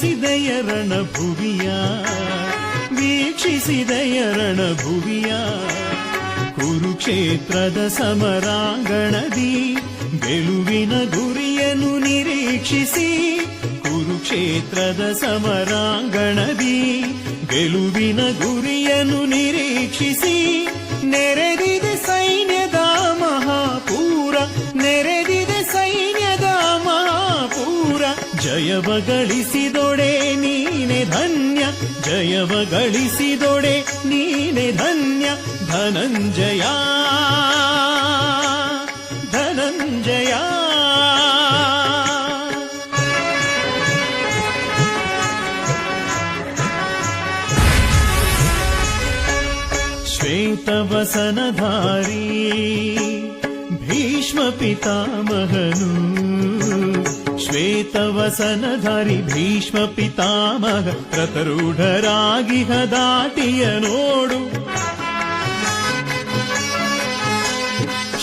ವೀಕ್ಷಿಸಿದೆಯ ರಣಭುವಿಯ ವೀಕ್ಷಿಸಿದೆಯ ರಣಭುವಿಯ ಕುರುಕ್ಷೇತ್ರದ ಸಮರಾಂಗಣದಿ ಗೆಲುವಿನ ಗುರಿಯನ್ನು ನಿರೀಕ್ಷಿಸಿ ಕುರುಕ್ಷೇತ್ರದ ಸಮರಾಂಗಣದಿ ಗೆಲುವಿನ ಗುರಿಯನ್ನು ನಿರೀಕ್ಷಿಸಿ ನೆರೆದಿದೆ ಸೈನ್ಯದ ಮಹಾಪೂರ ನೆರೆದಿದೆ ಸೈನ್ಯದ ಮಹಾಪೂರ ಜಯವ ಗಳಿಸಿದೊಡೆ ನೀನೆ ಧನ್ಯ ಜಯವ ಗಳಿಸಿದೊಡೆ ನೀನೆ ಧನ್ಯ ಧನಂಜಯ ಧನಂಜಯ ಶ್ವೇತವಸನಧಾರಿ ಭೀಷ್ಮ ಪಿತಾಮಹನು ಶ್ವೇತವಸನಧಾರಿ ಭೀಷ್ಮ ಪಿತಾಮಹ ರಥರೂಢರಾಗಿಹ ದಾಟಿಯ ನೋಡು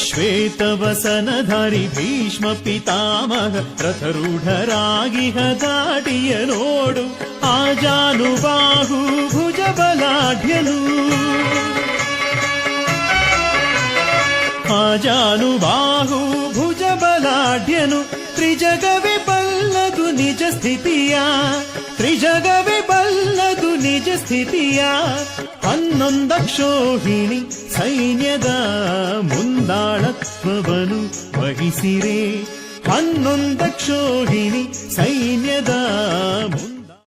ಶ್ವೇತವಸನಧಾರಿ ಭೀಷ್ಮ ಪಿತಾಮಹ ರಥರೂಢರಾಗಿಹ ದಾಟಿಯ ನೋಡು ಆಜಾನುಬಾಹು ಭುಜಬಲಾಢ್ಯನು ಆಜಾನುಬಾಹು ಭುಜಬಲಾಢ್ಯನು ತ್ರಿಜಗವೇ ಬಲ್ಲದು ನಿಜ ಸ್ಥಿತಿಯ ತ್ರಿಜಗವೇ ಬಲ್ಲದು ನಿಜ ಸ್ಥಿತಿಯ 11 ಕ್ಷೋಹಿಣಿ ಸೈನ್ಯದ ಮುಂದಾಳತ್ವವನ್ನು ವಹಿಸಿರೆ 11 ಕ್ಷೋಹಿಣಿ ಸೈನ್ಯದ